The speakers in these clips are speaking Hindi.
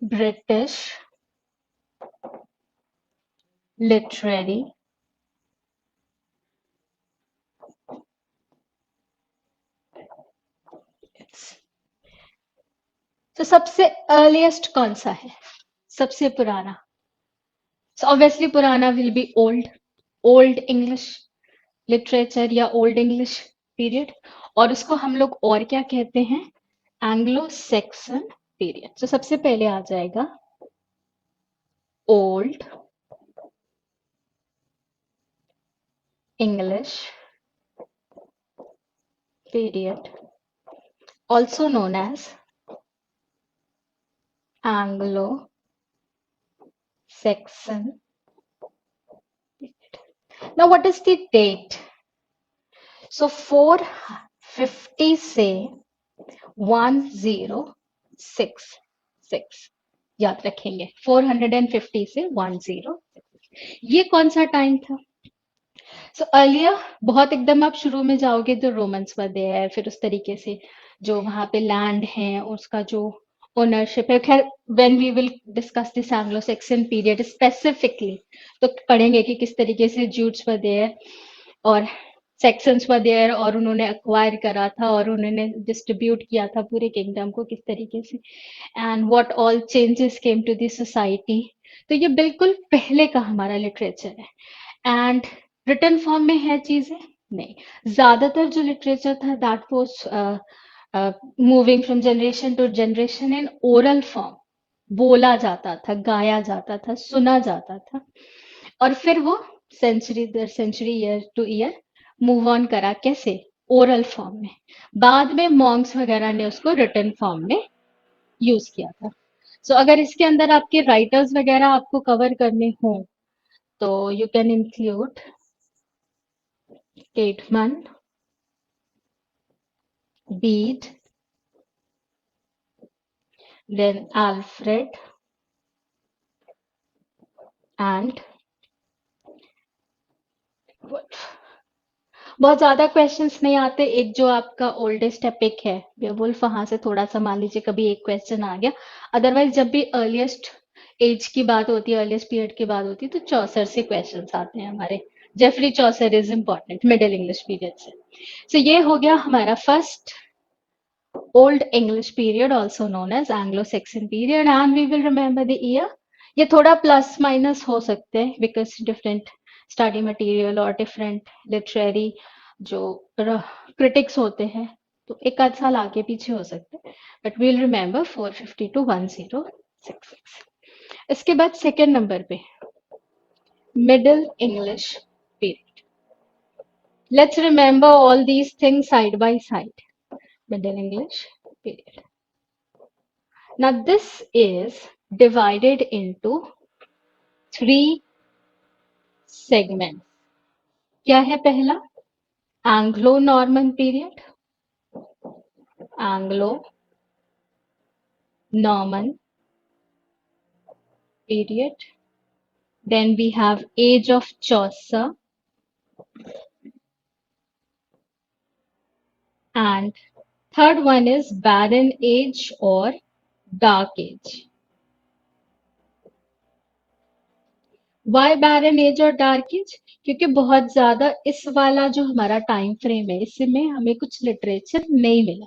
ब्रिटिश लिटरेरी तो सबसे अर्लीस्ट कौन सा है? सबसे पुराना। So obviously पुराना will be old English literature या old English period, और उसको हम लोग और क्या कहते हैं? Anglo Saxon period. तो सबसे पहले आ जाएगा old English period, also known as Anglo Saxon. Now what is the date? So 450 से 1066 याद रखेंगे, 450 से 10। ये कौन सा टाइम था? सो अर्लियर, बहुत एकदम आप शुरू में जाओगे तो रोमन्स वर देयर, फिर उस तरीके से जो वहां पे लैंड है उसका जो ओनरशिप है, खैर when we will discuss this Anglo Saxon period specifically तो पढ़ेंगे कि किस तरीके से ज्यूट्स वर देयर और सेक्शंस वर देयर, और उन्होंने अक्वायर करा था और उन्होंने डिस्ट्रीब्यूट किया था पूरे किंगडम को किस तरीके से, and what all changes came to the society. तो ये बिल्कुल पहले का हमारा लिटरेचर है। एंड रिटन फॉर्म में है चीजें? नहीं, ज्यादातर जो लिटरेचर था that was moving from generation to generation in oral form, बोला जाता था, गाया जाता था, सुना जाता था, और फिर वो सेंचुरी दर century, year to year move on करा, कैसे? ओरल फॉर्म में। बाद में मॉन्क्स वगैरह ने उसको रिटन फॉर्म में यूज किया था। सो अगर इसके अंदर आपके राइटर्स वगैरह आपको कवर करने हो तो you can include Caedmon, Bede, then Alfred and बहुत ज्यादा क्वेश्चंस नहीं आते। एक जो आपका ओल्डेस्ट एपिक है बेवुल्फ, वहां से थोड़ा सा मान लीजिए कभी एक क्वेश्चन आ गया। अदरवाइज जब भी अर्लीस्ट एज की बात होती है, अर्लीस्ट पीरियड की बात होती है, तो चौसर से क्वेश्चंस आते हैं हमारे। Geoffrey Chaucer is important Middle English period से। सो ये हो गया हमारा first Old English period, also known as Anglo Saxon period, and we will remember the year. ये थोड़ा प्लस माइनस हो सकते हैं बिकॉज डिफरेंट स्टडी मटेरियल और डिफरेंट लिटरेरी जो क्रिटिक्स होते हैं, तो एक आध साल आगे पीछे हो सकते हैं, बट वील रिमेम्बर 450 टू 1066। इसके बाद सेकेंड नंबर पे middle English period. Let's remember all these things side by side. Middle English period, now this is divided into three segments. क्या है पहला? Anglo Norman period, Anglo Norman period. Then we have Age of Chaucer, and third one is Barren Age or Dark Age. Why barren age और डार्क एज? क्योंकि बहुत ज्यादा इस वाला जो हमारा टाइम फ्रेम है इसमें हमें कुछ लिटरेचर नहीं मिला,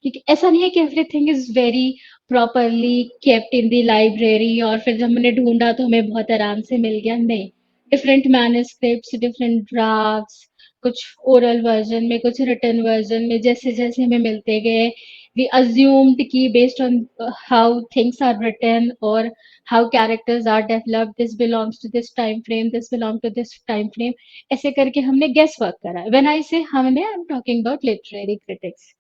क्योंकि ऐसा नहीं है कि everything is very properly kept in the library और फिर जब हमने ढूंढा तो हमें बहुत आराम से मिल गया, नहीं। डिफरेंट मैन्युस्क्रिप्ट्स, डिफरेंट ड्राफ्ट्स, कुछ ओरल वर्जन में, कुछ रिटन वर्जन में, जैसे जैसे हमें मिलते गए वी अज्यूम्ड कि based on how things are written और how characters are developed, this belongs to this time frame, this belongs to this time frame, ऐसे करके हमने गेस वर्क करा। व्हेन आई से हमने, I am talking about literary critics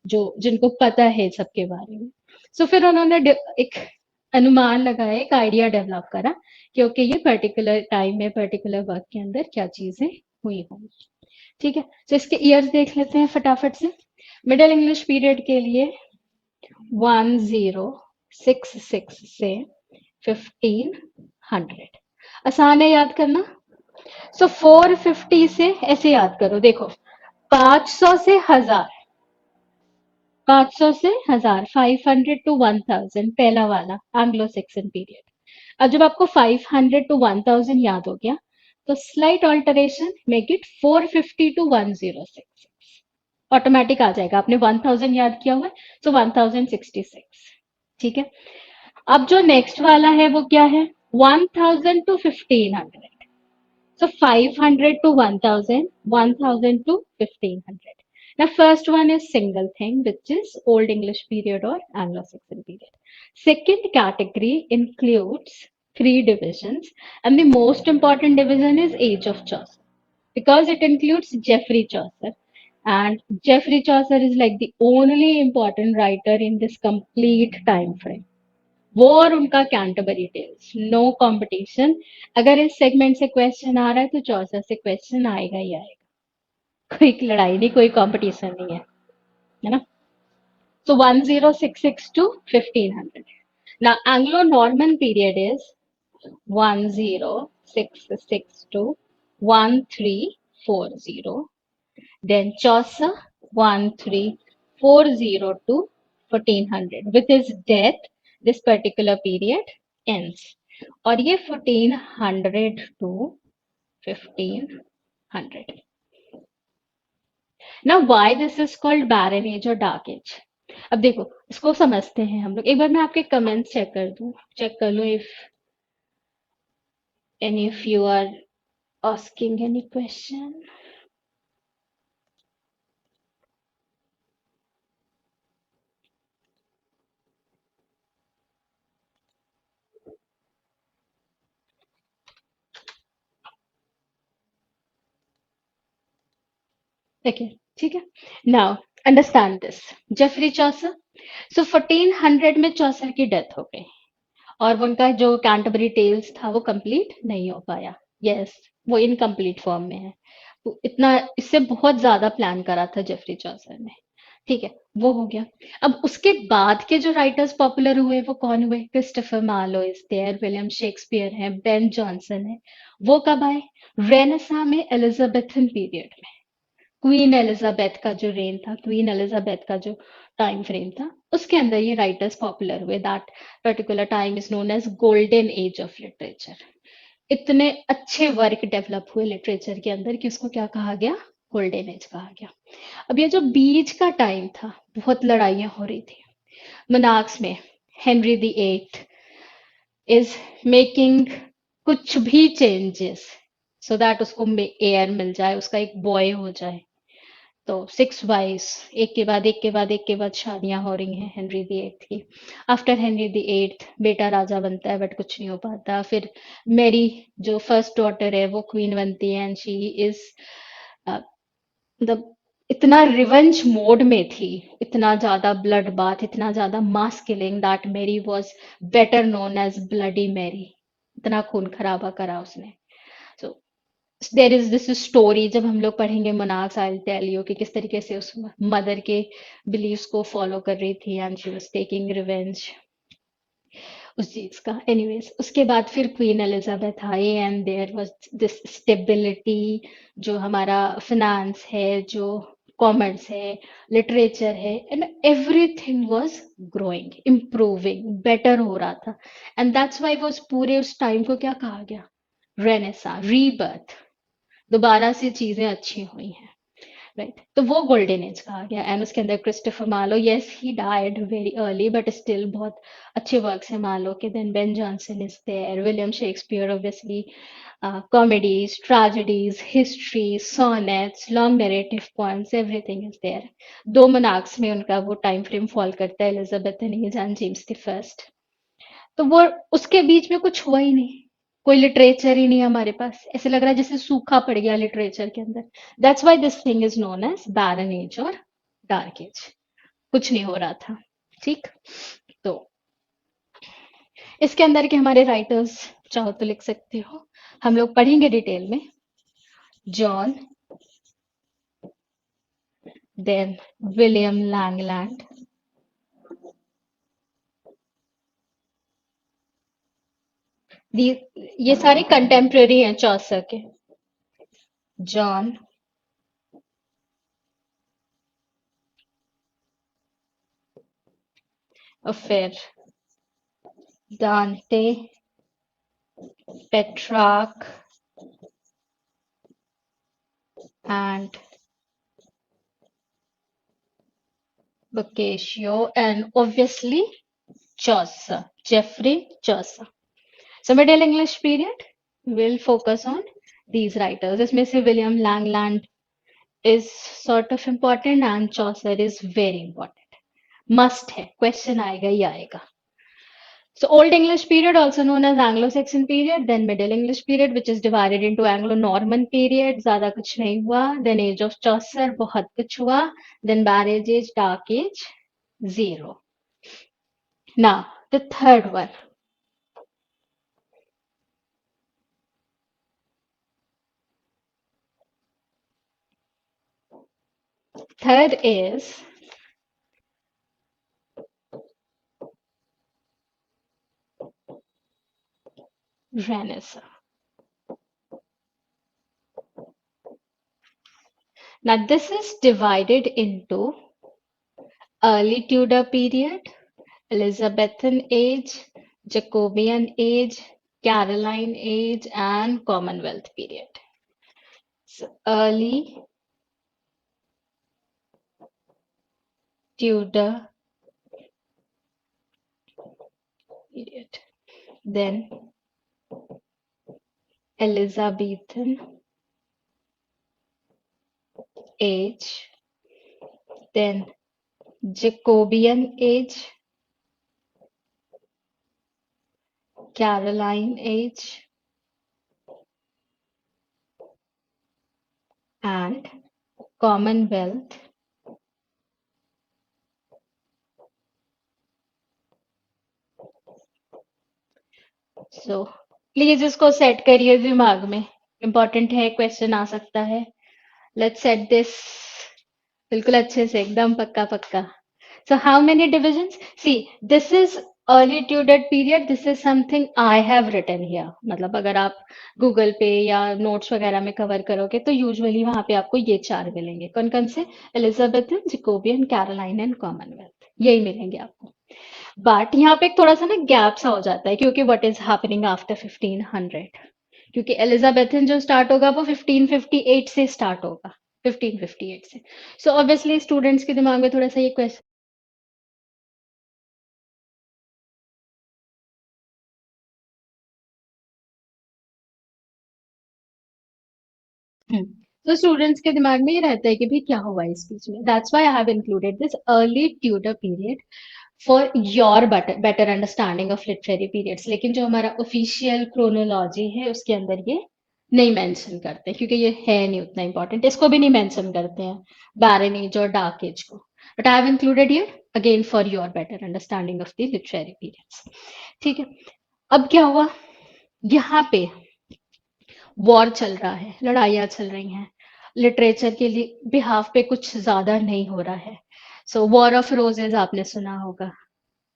जो जिनको पता है सबके बारे में। सो फिर उन्होंने एक अनुमान लगाया, एक आइडिया डेवलप करा कि ओके ये पर्टिकुलर टाइम में पर्टिकुलर वर्क के अंदर क्या चीजें हुई होंगी। ठीक है, तो इसके ईयर्स देख लेते हैं फटाफट से। मिडिल इंग्लिश पीरियड के लिए 1066 से 1500। आसान है याद करना। सो 450 से ऐसे याद करो, देखो 500 से 1000, 500 से 1000, 500 to 1000 पहला वाला एंग्लो सेक्सन पीरियड। अब जब आपको 500 टू 1000 याद हो गया, तो slight alteration make it 450 to 1066। Automatic आ जाएगा, आपने 1000 याद किया हुआ है, तो 1066। ठीक है। अब जो नेक्स्ट वाला है वो क्या है? 1000 to 1500। So 500 to 1000, 1000 to 1500. Now, first one is single thing, which is Old English period or Anglo-Saxon period. Second category includes three divisions, and the most important division is Age of Chaucer because it includes Geoffrey Chaucer. And Geoffrey Chaucer is like the only important writer in this complete time frame. वो और उनका कैंटरबरी टेल्स, नो कंपटीशन। अगर इस सेगमेंट से क्वेश्चन आ रहा है तो चौसर से क्वेश्चन आएगा ही आएगा। कोई लड़ाई नहीं, कोई कंपटीशन नहीं है ना। So 1066 to 1500. Now Anglo Norman period is 1066 to 1340. Then Chaucer 1340 to 1400. With his death, this particular period ends. और ये 1400 to 1500. Now why this is called barren age or dark age? अब देखो, इसको समझते हैं हम लोग। एक बार मैं आपके कमेंट्स चेक कर लूं if any of you are asking any question. देखिए, ठीक है। Now understand this. Geoffrey Chaucer, so 1400 में चौसर की डेथ हो गई और उनका जो कैंटरबरी टेल्स था वो कंप्लीट नहीं हो पाया। यस, वो इनकम्प्लीट फॉर्म में है। तो इतना इससे बहुत ज्यादा प्लान करा था जेफरी चौसर ने। ठीक है, वो हो गया। अब उसके बाद के जो राइटर्स पॉपुलर हुए वो कौन हुए? Christopher Marlowe is there, William Shakespeare है, बेन जॉनसन है। वो कब आए? रेनेसा में, एलिजाबेथन पीरियड में। क्वीन एलिजाबेथ का जो रेन था, क्वीन एलिजाबेथ का जो टाइम फ्रेम था, उसके अंदर ये राइटर्स पॉपुलर हुए। That particular time is known as golden age of literature. इतने अच्छे वर्क डेवलप हुए लिटरेचर के अंदर कि उसको क्या कहा गया? गोल्डन एज कहा गया। अब ये जो बीच का टाइम था, बहुत लड़ाइयां हो रही थी मोनार्क्स में। Henry the eighth is making कुछ भी चेंजेस सो दैट उसको एयर मिल जाए, उसका एक बॉय हो जाए। तो 6 वाइस, एक के बाद एक के बाद एक के बाद शादियां हो रही हैं हेनरी द एट्थ की। आफ्टर हेनरी द एट्थ बेटा राजा बनता है बट कुछ नहीं हो पाता। फिर मेरी जो फर्स्ट डॉटर है वो क्वीन बनती है एंड शी इज मतलब इतना रिवेंज मोड में थी, इतना ज्यादा ब्लड बाथ, इतना ज्यादा mass killing that Mary was better known as bloody Mary. इतना खून खराबा करा उसने। So there is this story, जब हम लोग पढ़ेंगे मोनार्क्स आई टेल यू कि किस तरीके से उस मदर के बिलीव्स को फॉलो कर रही थी and she was taking revenge उस चीज का। एनीवेज, उसके बाद फिर क्वीन एलिजाबेथ आई and there was this stability. जो हमारा फिनेंस है, जो कॉमर्स है, लिटरेचर है, and everything was growing, improving, better हो रहा था। एंड दैट्स वाई वो पूरे उस टाइम को क्या कहा गया? Renaissance, rebirth. दोबारा से चीजें अच्छी हुई हैं। राइट, तो वो गोल्डन एज कहा गया। एंड उसके अंदर Christopher Marlowe, yes he died very early but still बहुत अच्छे वर्क्स हैं मार्लो के। Then Ben Jonson is there, William Shakespeare obviously, comedies, tragedies, history, sonnets, long narrative poems, everything is there. दो मोनार्क्स में उनका वो टाइम फ्रेम फॉल करता है, Elizabethan age and James the first. तो वो उसके बीच में कुछ हुआ ही नहीं, कोई लिटरेचर ही नहीं हमारे पास। ऐसे लग रहा है जैसे सूखा पड़ गया लिटरेचर के अंदर। That's why this thing is known as barren age और डार्क एज। कुछ नहीं हो रहा था। ठीक, तो इसके अंदर के हमारे राइटर्स चाहो तो लिख सकते हो, हम लोग पढ़ेंगे डिटेल में। जॉन, देन विलियम लैंगलैंड, ये सारे कंटेम्प्रेरी हैं चौसर के। जॉन, और फिर Dante, Petrarch, and Boccaccio, and obviously Chaucer, Geoffrey Chaucer. So Middle English period will focus on these writers. इसमें से William Langland is sort of important and Chaucer is very important. Must है, question आएगा ही आएगा. So Old English period, also known as Anglo-Saxon period, then Middle English period, which is divided into Anglo-Norman period, ज़्यादा कुछ नहीं हुआ. Then Age of Chaucer, बहुत कुछ हुआ. Then Barrage Age, Dark Age, zero. Now the third one. Third is Renaissance. Now this is divided into early Tudor period, Elizabethan age, Jacobean age, Caroline age, and Commonwealth period. So early Tudor period, then Elizabethan age, then Jacobean age, Caroline age, and Commonwealth so please इसको सेट करिए दिमाग में. इंपॉर्टेंट है, क्वेश्चन आ सकता है. लेट्स सेट दिस बिल्कुल अच्छे से, एकदम पक्का पक्का. So how many divisions? See this is early Tudor period. This is something I have written here. मतलब अगर आप गूगल पे या नोट्स वगैरह में कवर करोगे तो यूजुअली वहां पे आपको ये चार मिलेंगे. कौन कौन से? Elizabethan, Jacobean, Caroline and Commonwealth. यही मिलेंगे आपको. बट यहाँ पे एक थोड़ा सा ना गैप सा हो जाता है, क्योंकि व्हाट इज हैपनिंग आफ्टर 1500. क्योंकि एलिजाबेथन जो स्टार्ट होगा वो 1558 से स्टार्ट होगा. 1558 से. सो ऑब्वियसली स्टूडेंट्स के दिमाग में थोड़ा सा ये क्वेश्चन. तो स्टूडेंट्स के दिमाग में ये रहता है कि भाई क्या हुआ इस बीच में. That's why I have included this early Tudor period for your better understanding of literary periods. लेकिन जो हमारा ऑफिशियल क्रोनोलॉजी है उसके अंदर ये नहीं मेंशन करते, क्योंकि ये है नहीं उतना इंपॉर्टेंट. इसको भी नहीं मेंशन करते हैं, बैरन एज और डार्क एज को. But I have included here again for your better understanding of the literary periods. ठीक है. अब क्या हुआ यहाँ पे? वॉर चल रहा है, लड़ाइयाँ चल रही हैं. लिटरेचर के लिए बिहाफ पे कुछ ज्यादा नहीं हो रहा है. सो वॉर ऑफ रोजेज आपने सुना होगा.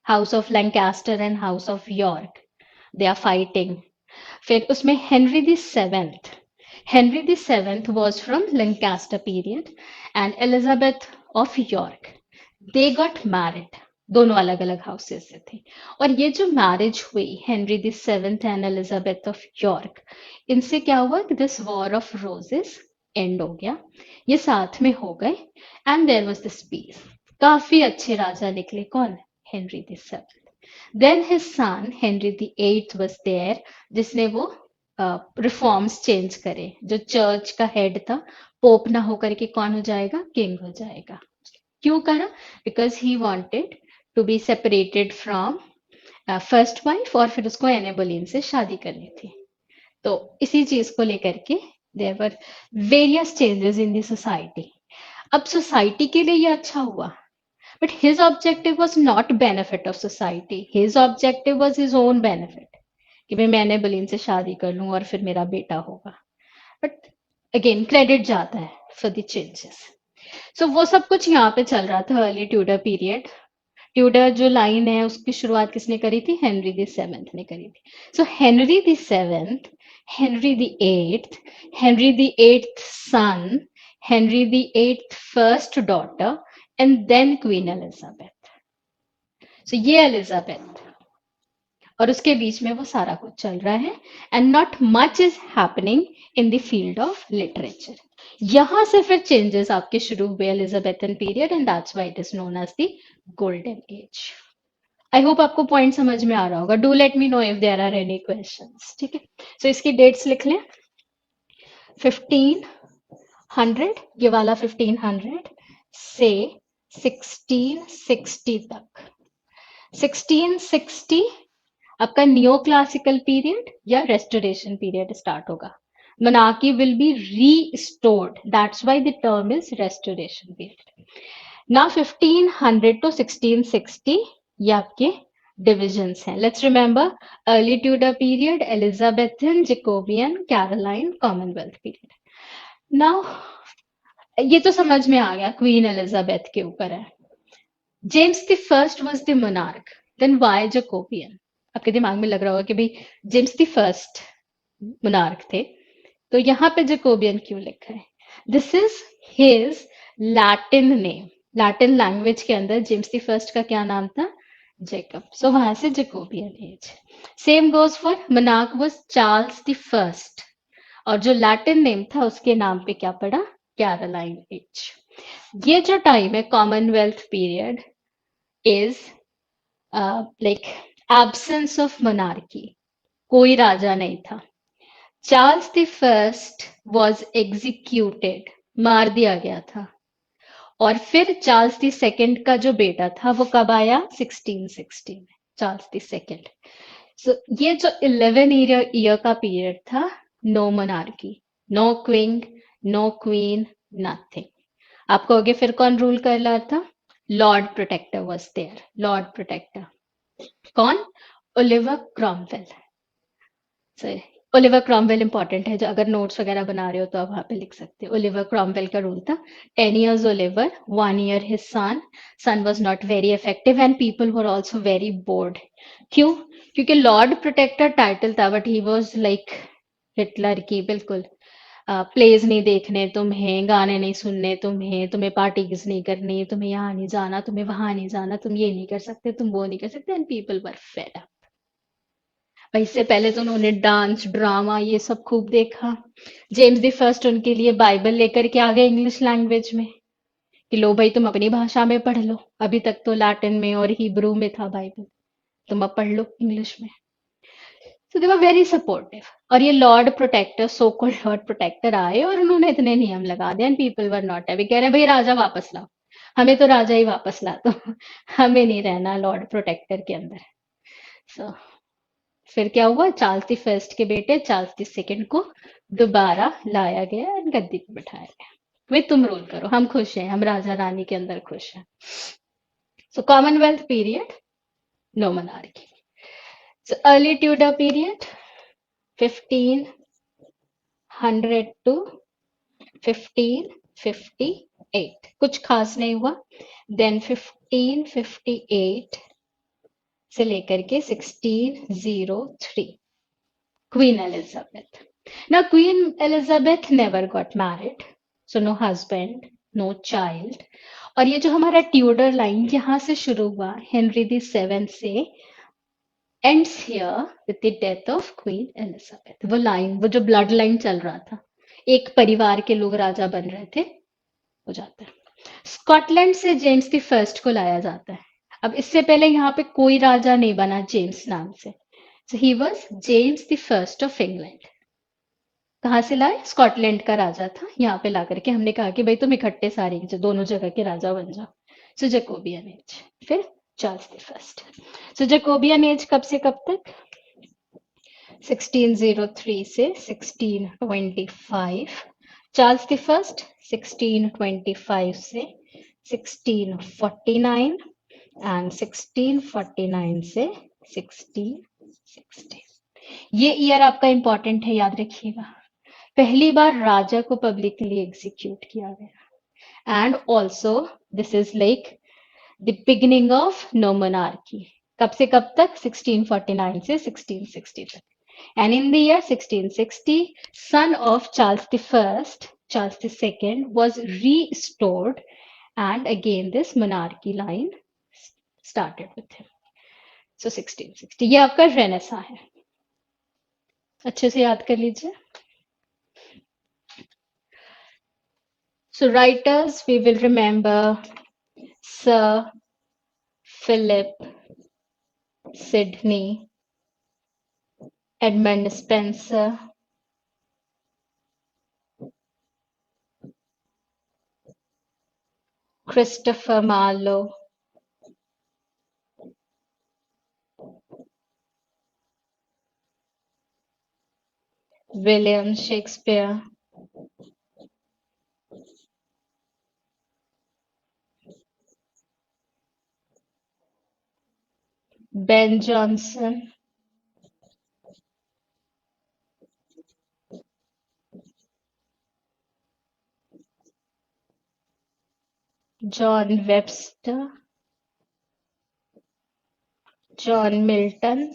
House of Lancaster and house of York, they are fighting. फिर उसमें Henry the seventh was from Lancaster period and Elizabeth of York, they got married. दोनों अलग अलग हाउसेस से थे. और ये जो मैरिज हुई Henry the 7th and Elizabeth of York, इनसे क्या हुआ कि this war of roses end हो गया. ये साथ में हो गए and there was this peace. काफी अच्छे राजा निकले. कौन? Henry the 7th. Then his son Henry the 8th was there, जिसने वो रिफॉर्म्स चेंज करे. जो चर्च का हेड था, पोप ना होकर के कौन हो जाएगा? किंग हो जाएगा. क्यों करा? Because he wanted to be separated from first wife, और फिर उसको एने बोलीन से शादी करनी थी. तो इसी चीज को लेकर के there were various changes in the society. अब सोसाइटी के लिए ये अच्छा हुआ, but his objective was not benefit of society. His objective was his own benefit, कि भाई मैं एने बोलीन से शादी कर लूं और फिर मेरा बेटा होगा. बट अगेन क्रेडिट जाता है फॉर द चेंजेस. सो वो सब कुछ यहाँ पे चल रहा था अर्ली ट्यूडर पीरियड. ट्यूडर जो लाइन है उसकी शुरुआत किसने करी थी? हेनरी द 7th ने करी थी. So Henry the 7th, Henry the 8th, Henry the 8th son, Henry the 8th first daughter, and then Queen Elizabeth. So ये एलिजाबेथ, और उसके बीच में वो सारा कुछ चल रहा है, and not much is happening in the field of literature. यहां से फिर चेंजेस आपके शुरू हुए Elizabethan period, and that's why it is known as the golden age. I hope आपको पॉइंट समझ में आ रहा होगा। Do let me know if there are any questions. ठीक है, सो इसकी डेट्स लिख लें। 1500, ये वाला 1500 से 1660 तक। 1660 आपका नियो क्लासिकल पीरियड या रेस्टोरेशन पीरियड स्टार्ट होगा। monarchy will be restored, that's why the term is restoration period. now 1500 to 1660 ये आपके divisions हैं। let's remember early Tudor period, Elizabethan, Jacobean, Caroline, Commonwealth period. now ये तो समझ में आ गया क्वीन एलिजाबेथ के ऊपर है। James the first was the monarch, then why Jacobean? आपके दिमाग में लग रहा होगा कि भाई जेम्स द फर्स्ट मोनार्क थे, तो यहाँ पे जैकोबियन क्यों लिखा है? This is his Latin name. Latin language के अंदर जेम्स द फर्स्ट का क्या नाम था? जेकब। सो वहां से Jacobian as. Same goes for monarch was Charles the first, और जो लैटिन नेम था उसके नाम पे क्या पड़ा? Caroline age. ये जो टाइम है commonwealth period is like absence of monarchy, कोई राजा नहीं था। Charles the first was executed, मार दिया गया था। और फिर चार्ल्स द सेकंड का जो बेटा था वो कब आया? 1660 में, चार्ल्स द सेकंड। सो ये जो 11 ईयर का पीरियड था, no monarchy, no king, no queen, nothing. आप कहोगे फिर कौन रूल कर रहा था? Lord Protector was there. Lord Protector कौन? Oliver Cromwell. सही, ओलिवर क्रॉमवेल इंपॉर्टेंट है, जो अगर नोट्स वगैरह बना रहे हो तो आप वहां पे लिख सकते हो। ओलिवर क्रॉमवेल का रूल था 10 years Oliver, 1 year his son was not very effective and people were also very bored। क्यों? क्योंकि लॉर्ड प्रोटेक्टर टाइटल था, but he was like Hitler की बिल्कुल। प्लेज नहीं देखने तुम्हें, गाने नहीं सुनने तुम्हें, तुम्हें पार्टीज नहीं करनी, तुम्हें यहाँ नहीं जाना, तुम्हें वहां नहीं जाना, तुम ये नहीं कर सकते, तुम वो नहीं कर सकते, and people were fed up. इससे पहले तो उन्होंने डांस, ड्रामा, ये सब खूब देखा। जेम्स द फर्स्ट उनके लिए बाइबल लेकर के आ गए इंग्लिश लैंग्वेज में, कि लो भाई तुम अपनी भाषा में पढ़ लो। अभी तक तो लैटिन में और हिब्रू में था बाइबल, तुम अब पढ़ लो इंग्लिश में। So they were very supportive. और ये lord protector, so called lord protector आए और उन्होंने इतने नियम लगा दिए, and people were not happy. कह रहे हैं भाई राजा वापस लाओ, हमें तो राजा ही वापस ला दो, हमें नहीं रहना लॉर्ड प्रोटेक्टर के अंदर। सो फिर क्या हुआ? चार्ल्स द फर्स्ट के बेटे चार्ल्स द सेकंड को दोबारा लाया गया और गद्दी पे बिठाया गया। वे तुम रूल करो, हम खुश हैं, हम राजा रानी के अंदर खुश हैं। So Commonwealth period, no monarchy. So early Tudor period 1500 to 1558, कुछ खास नहीं हुआ। देन 1558 से लेकर के 1603, Queen Elizabeth. Now, Queen Elizabeth never got married, so no husband, no child. और ये जो हमारा ट्यूडर लाइन यहाँ से शुरू हुआ, हेनरी द सेवेंथ से, ends here with the death of Queen Elizabeth. वो लाइन, वो जो ब्लड लाइन चल रहा था, एक परिवार के लोग राजा बन रहे थे, हो जाता है। स्कॉटलैंड से जेम्स द फर्स्ट को लाया जाता है। अब इससे पहले यहाँ पे कोई राजा नहीं बना जेम्स नाम से। So he was James the First of England. कहाँ से लाए? स्कॉटलैंड का राजा था, यहाँ पे ला करके हमने कहा कि भाई तुम इकट्ठे सारे दोनों जगह के राजा बन जाओ। सो जैकोबियन एज, फिर Charles the first. So Jacobian as कब से कब तक? 1603 से 1625। चार्ल्स द फर्स्ट 1625 से 1649, एंड 1649 से 1660। ये ईयर आपका इंपॉर्टेंट है, याद रखिएगा। पहली बार राजा को पब्लिकली एग्जीक्यूट किया गया, and also this is like the beginning of no monarchy. कब से कब तक? 1649 से 1660 तक। And in the year 1660, son of Charles the first, Charles the second, was restored, and again this monarchy line started with him. सो 1660 ये आपका रेनेसा है। अच्छे से याद कर लीजिए। So writers we will remember Sir Philip Sidney, Edmund Spenser, Christopher Marlowe, William Shakespeare, Ben Jonson, John Webster, John Milton,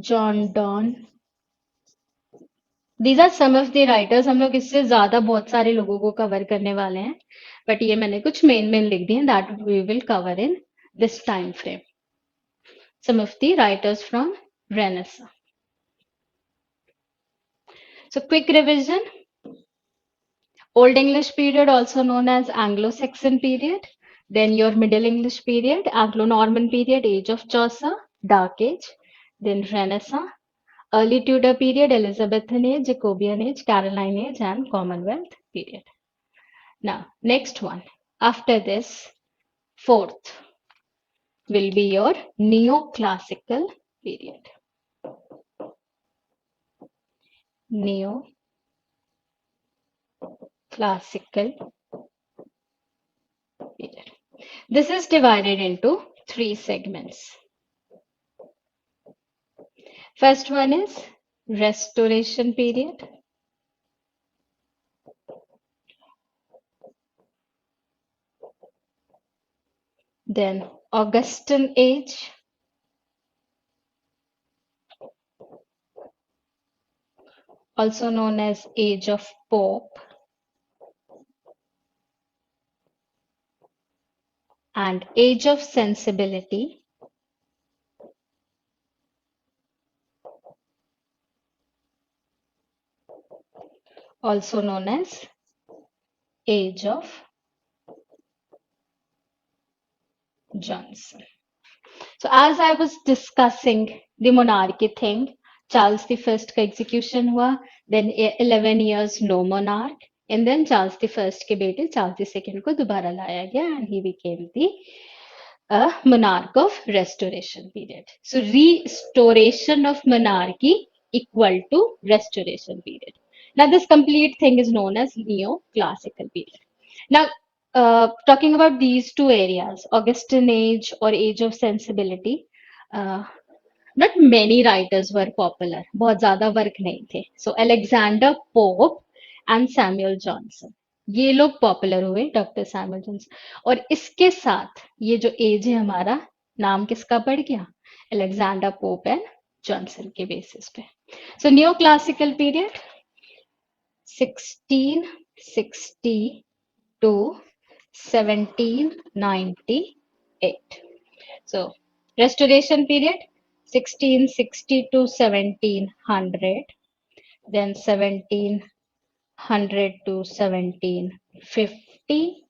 John Donne. These are some of the writers. हम लोग इससे ज्यादा बहुत सारे लोगों को कवर करने वाले हैं, बट ये मैंने कुछ मेन मेन लिख दिए that we will cover in this time frame. Some of the writers from Renaissance. So quick revision. Old English period, also known as Anglo-Saxon period. Then your Middle English period, Anglo-Norman period, Age of Chaucer, Dark Age. Then Renaissance. Early Tudor period, Elizabethan age, Jacobean age, Caroline age, and Commonwealth period. Now, next one. After this, fourth will be your neoclassical period. Neoclassical period. This is divided into three segments. First one is Restoration period. Then Augustan age. Also known as Age of Pope. And Age of Sensibility. Also known as Age of Johnson. So as I was discussing the monarchy thing, Charles the First का execution हुआ, then 11 years no monarch, and then Charles the First के बेटे Charles the Second को दोबारा लाया गया, and he became the monarch of restoration period. So restoration of monarchy equal to restoration period. Now this complete thing is known as neoclassical period. Now, talking about these two areas, Augustan age or age of sensibility, uh, not many writers were popular. बहुत ज़्यादा वर्क नहीं थे. So Alexander Pope and Samuel Johnson. ये लोग पॉपुलर हुए, डॉक्टर सैमुअल जॉनसन. और इसके साथ ये जो एज है हमारा, नाम किसका पड़ गया? अलेक्जेंडर पोप एंड जॉनसन के बेसिस पे. So new classical period 1660 to 1798. So, restoration period 1660 to 1700, then 1700 to 1750,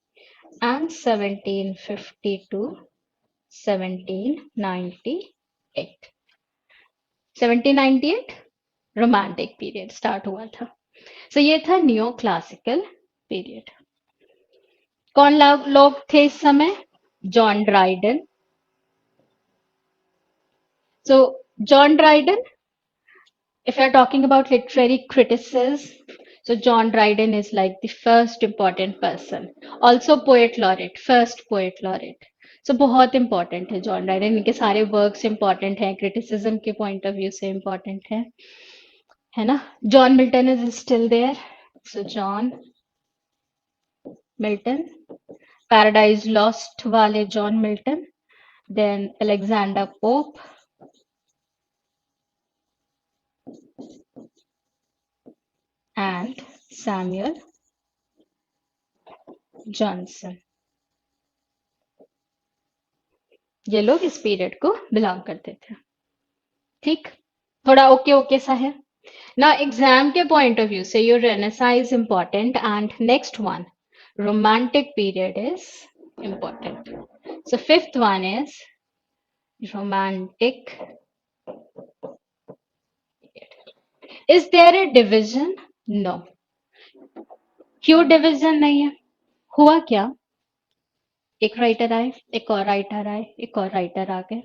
and 1750 to 1798. 1798 romantic period start हुआ था. सो ये था न्यू क्लासिकल पीरियड. कौन लोग थे इस समय? John Dryden. So John Dryden, if you're talking about literary criticism, so John Dryden is like the first important person. Also poet laureate, first poet laureate. So बहुत important है जॉन ड्राइडन. इनके सारे वर्क्स important हैं, criticism के point of view से important है ना? John Milton is still there. So John Milton, Paradise Lost वाले John Milton, then Alexander Pope, and Samuel Johnson. ये लोग इस पीरियड को बिलोंग करते थे। ठीक, थोड़ा ओके ओके सा है ना। एग्जाम के पॉइंट ऑफ व्यू से your Renaissance is important and next one romantic period is important. So fifth one is romantic period. Is there a division? No. क्यों डिवीजन नहीं है? हुआ क्या? एक राइटर आए, एक और राइटर आए, एक और राइटर आ गए,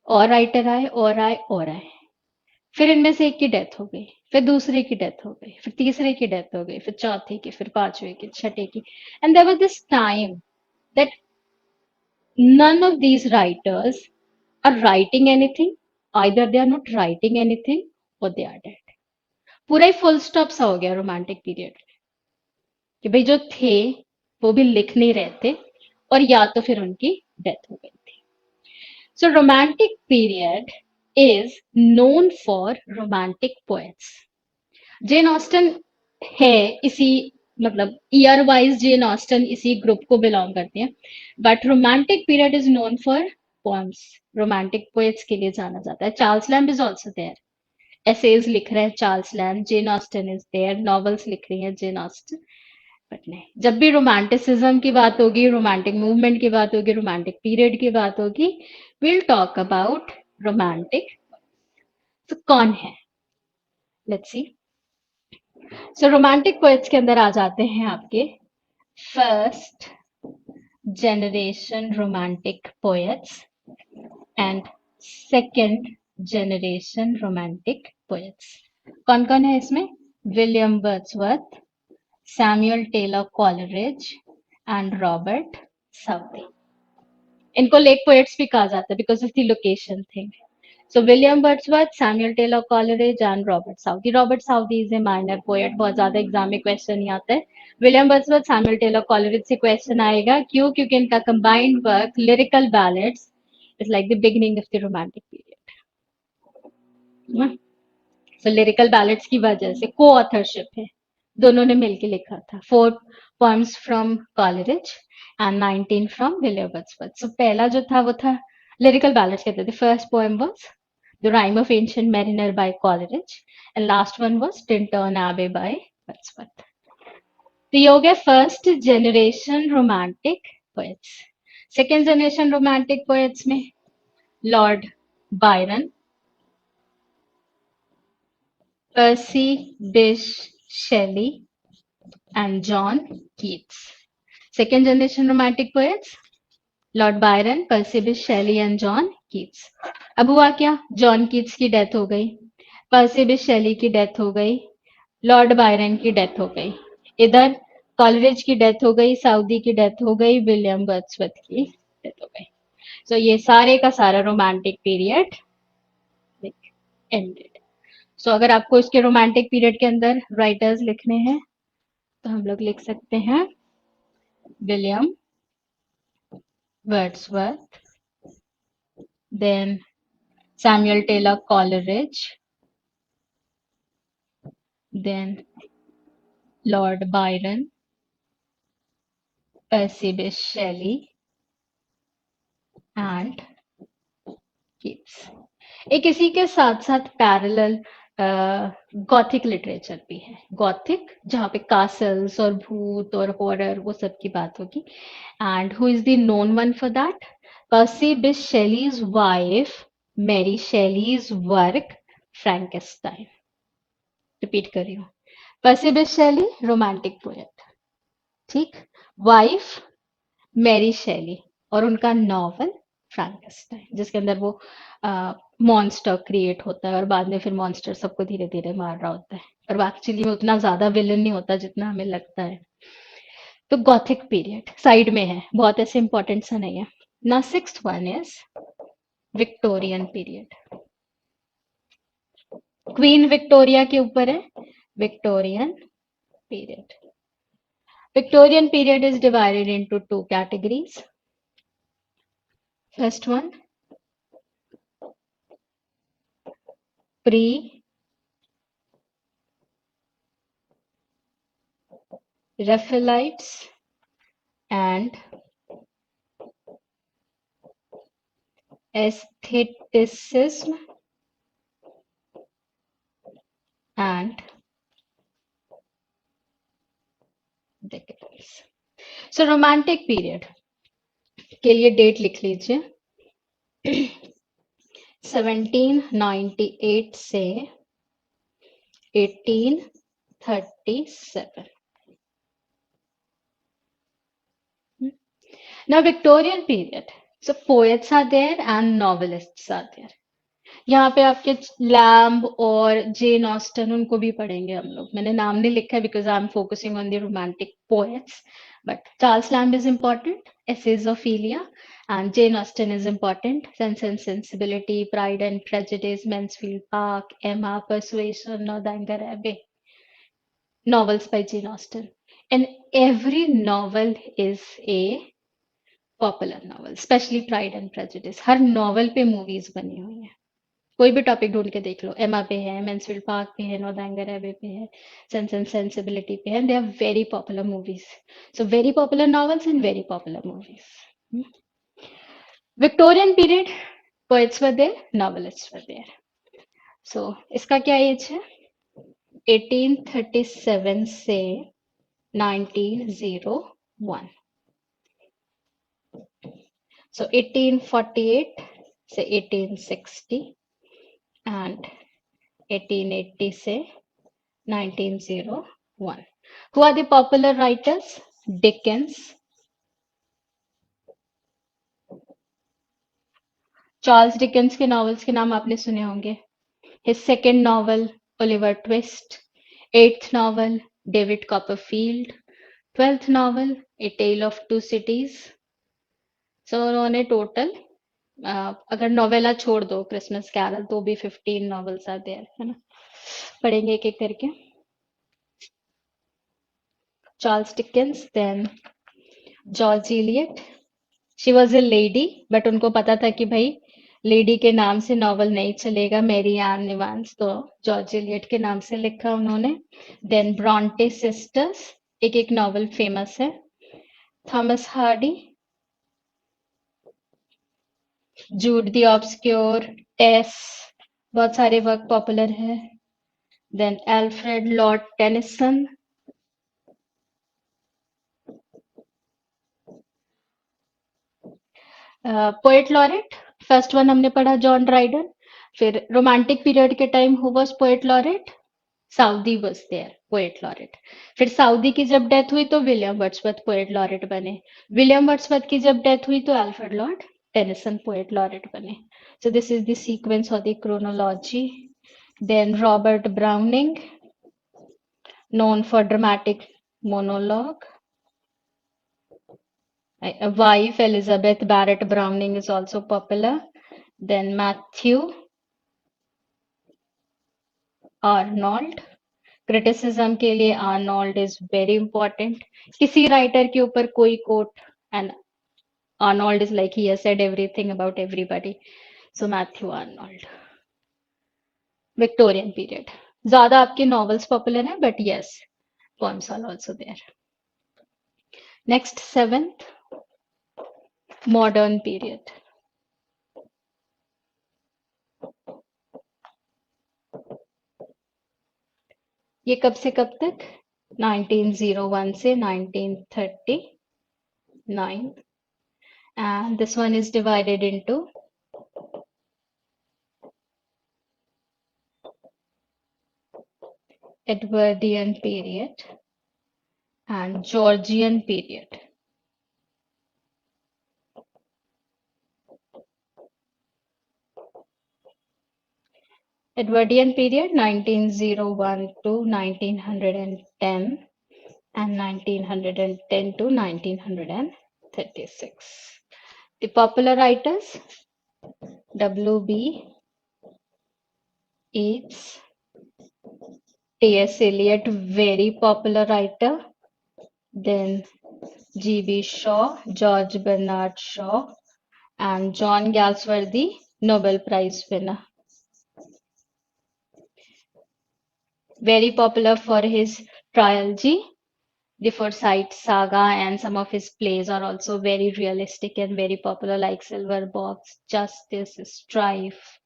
और राइटर आए, और आए, और आए, फिर इनमें से एक की डेथ हो गई, फिर दूसरे की डेथ हो गई, फिर तीसरे की डेथ हो गई, फिर चौथे की, फिर पांचवे की, छठे की. And there was this time that none of these writers are writing anything. Either they are not writing anything or they are dead. पूरा ही फुल स्टॉप सा हो गया रोमांटिक पीरियड कि भाई जो थे वो भी लिख नहीं रहे थे, और या तो फिर उनकी डेथ हो गई थी. So romantic period is known for romantic poets. Jane Austen है इसी, मतलब ईयर वाइज जेन ऑस्टन इसी ग्रुप को बिलोंग करती हैं. But romantic period is known for poems. Romantic poets के लिए जाना जाता है. Charles Lamb is also there. Essays लिख रहे हैं Charles Lamb. Jane Austen is there. Novels लिख रही है जेन ऑस्टन. बट नहीं, जब भी रोमांटिसिज्म की बात होगी, रोमांटिक मूवमेंट की बात होगी, रोमांटिक पीरियड की बात होगी, विल टॉक अबाउट रोमांटिक. तो कौन है? Let's see. So romantic poets के अंदर आ जाते हैं आपके first generation romantic poets and second generation romantic poets. कौन कौन है इसमें? William Wordsworth, Samuel Taylor Coleridge and Robert Southey. इनको लेक पोएट्स भी कहा जाता है because of the location thing. So William Wordsworth, Samuel Taylor Coleridge and Robert Southey. Robert Southey is a minor poet. बहुत ज्यादा एग्जाम में क्वेश्चन नहीं आता है. William Wordsworth, Samuel Taylor Coleridge से क्वेश्चन आएगा. क्यों? क्योंकि इनका combined work lyrical ballads is like the beginning of the romantic period. So lyrical ballads की वजह से को ऑथरशिप है, दोनों ने मिलके लिखा था. 4 poems from Coleridge and 19 from William Wordsworth. So पहला जो था वो था लिरिकल बैलेड्स कहते थे. First poem was The Rime of Ancient Mariner by Coleridge, and last one was Tintern Abbey by Wordsworth. तो ये हो गया first generation romantic poets. Second generation romantic poets में Lord Byron, Percy Bysshe Shelley and John Keats. Second generation romantic poets Lord Byron, Percy Bysshe Shelley and John Keats. अब हुआ क्या? जॉन कीट्स की डेथ हो गई, पर्सी बिश शेली की डेथ हो गई, लॉर्ड बायरन की डेथ हो गई, इधर कॉलरिज की डेथ हो गई, साउदी की डेथ हो गई, विलियम वर्ड्सवर्थ की डेथ हो गई. सो ये सारे का सारा रोमांटिक पीरियड एंडेड. सो अगर आपको इसके रोमांटिक पीरियड के अंदर राइटर्स लिखने हैं तो हम लोग लिख सकते हैं William Wordsworth, then Samuel Taylor Coleridge, then Lord Byron, Percy Bysshe Shelley and Keats. एक इसी के साथ साथ पैरेलल गॉथिक लिटरेचर भी है. गॉथिक जहाँ पे कासल्स और भूत और हॉरर वो सब की बात होगी. And who is the known one for that? Percy Bysshe Shelley's wife Mary Shelley's work Frankenstein. Repeat कर रही हूँ. Percy Bysshe Shelley romantic poet, ठीक, वाइफ मैरी शेली, और उनका नॉवल फ्रैंकेस्टाइन जिसके अंदर वो मॉन्स्टर क्रिएट होता है और बाद में फिर मॉन्स्टर सबको धीरे धीरे मार रहा होता है, और वो एक्चुअली में उतना ज्यादा विलन नहीं होता जितना हमें लगता है. तो गॉथिक पीरियड साइड में है, बहुत ऐसे इंपॉर्टेंट सा नहीं है ना. Sixth one is Victorian period. Queen Victoria के ऊपर है Victorian period. Victorian period is divided into two categories. First one, pre-Raphaelites and aestheticism and decadence. So romantic period के लिए डेट लिख लीजिए 1798 से 1837. Now Victorian period. So poets are there and novelists are there. यहाँ पे आपके लैम्ब और जेन ऑस्टन उनको भी पढ़ेंगे हम लोग. मैंने नाम नहीं लिखा है because I'm focusing on the romantic poets. But Charles Lamb is important. Essays of Elia. And Jane Austen is important. Sense and Sensibility, Pride and Prejudice, Mansfield Park, Emma, Persuasion, Northanger Abbey. Novels by Jane Austen. And every novel is a popular novel specially pride and prejudice her novel पे मूवीज बनी हुई हैं कोई भी टॉपिक ढूंढ के देख लो एमा पे है मैंसफील्ड पार्क पे है नॉर्थैंगर एबे पे है सेंस एंड सेंसिबिलिटी पे है they are very popular movies so very popular novels and very popular movies Victorian period poets were there novelists were there so इसका क्या एज है 1837 से 1901 So 1848 से 1860 and 1880 से 1901. Who are the popular writers? Dickens, Charles Dickens के नॉवेल्स के नाम आपने सुने होंगे. His second novel, Oliver Twist. Eighth novel, David Copperfield. 12th novel, A Tale of Two Cities. So उन्होंने टोटल अगर नोवेला छोड़ दो क्रिसमस कैरल तो भी 15 नॉवेल्स आर देयर है ना पढ़ेंगे एक एक करके Charles Dickens then George Eliot she was a lady but उनको पता था कि भाई लेडी के नाम से नॉवल नहीं चलेगा मैरी एन इवांस तो जॉर्ज इलियट के नाम से लिखा उन्होंने देन ब्रॉन्टे सिस्टर्स एक एक नॉवल फेमस है Thomas Hardy Jude the Obscure Tess बहुत सारे वर्क पॉपुलर है then Alfred Lord Tennyson poet laureate first one हमने पढ़ा जॉन ड्राइडन फिर रोमांटिक पीरियड के time who was poet laureate Southey was there poet laureate फिर साउदी की जब डेथ हुई तो विलियम वर्ड्सवर्थ पोएट लॉरेट बने विलियम वर्ड्सवर्थ की जब डेथ हुई तो Alfred Lord Tennyson poet laureate बने so this is the sequence और the chronology then Robert Browning known for dramatic monologue. A wife, Elizabeth Barrett Browning, is also popular. Then Matthew Arnold. Criticism के लिए आर्नोल्ड इज वेरी इंपॉर्टेंट किसी राइटर के ऊपर कोई quote and Arnold is like he has said everything about everybody so Matthew Arnold Victorian period ज्यादा आपके नॉवेल्स पॉपुलर हैं but yes poems are also there next seventh modern period ये कब से कब तक 1901 से 1939 and this one is divided into Edwardian period and Georgian period. Edwardian period 1901 to 1910 and 1910 to 1936. The popular writers W.B. Yeats, T.S. Eliot, very popular writer. Then G.B. Shaw, George Bernard Shaw, and John Galsworthy, Nobel Prize winner. Very popular for his trilogy, The Forsyth Saga and some of his plays are also very realistic and very popular, like Silver Box, Justice, Strife,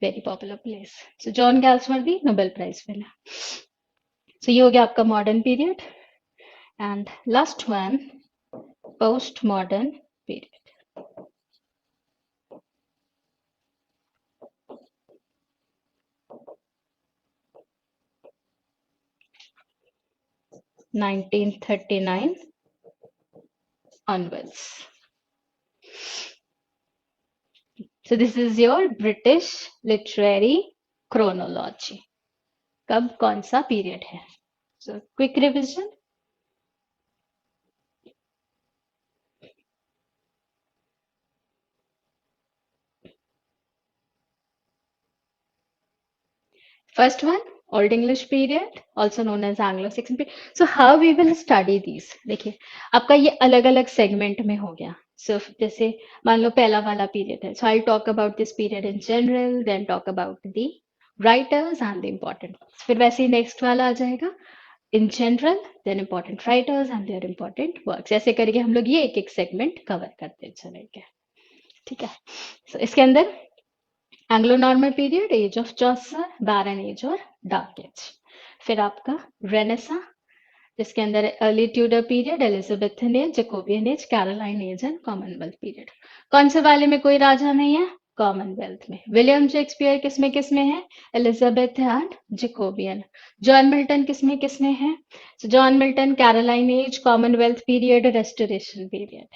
very popular plays. So John Galsworthy, Nobel Prize winner. So ये हो गया आपका modern period. And last one, postmodern period. (1939) onwards. So this is your British literary chronology. कब कौन सा period है? So quick revision. First one, Old English period, also known as Anglo-Saxon period. So how we will study these? देखिए, आपका ये अलग-अलग segment में हो गया. So जैसे मान लो पहला वाला period है. So I'll talk about this period in general, then talk about the writers and the important works. फिर वैसे ही next वाला आ जाएगा. In general, then important writers and their important works. ऐसे करके हम लोग ये एक-एक segment cover करते चलेंगे. ठीक है? So इसके अंदर Anglo Norman period, age of Chaucer, barren age और डार्क एज. फिर आपका रेनेसा, जिसके अंदर early Tudor period, Elizabethan age, Jacobean age, Caroline age and commonwealth period. कौन से वाले में कोई राजा नहीं है? कॉमनवेल्थ में. विलियम शेक्सपियर किस में है? Elizabeth and Jacobean. John Milton किस में है? So, John Milton, Caroline age, commonwealth period, restoration period.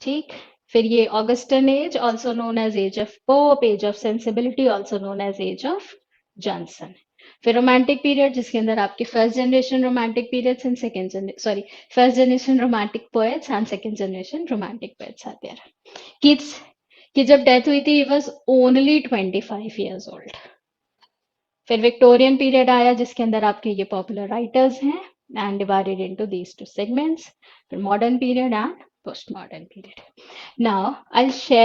ठीक. फिर ये Augustan age, also known as age of Pope, age of sensibility, also known as age of Johnson. फिर रोमांटिक पीरियड, जिसके अंदर आपके first generation romantic periods and first generation romantic poets and second generation romantic poets आते हैं. किड्स की जब डेथ हुई थी, he was only 25 years old. फिर विक्टोरियन पीरियड आया, जिसके अंदर आपके ये पॉपुलर राइटर्स हैं and divided into these two segments. फिर modern period and post-modern period. Now, I'll share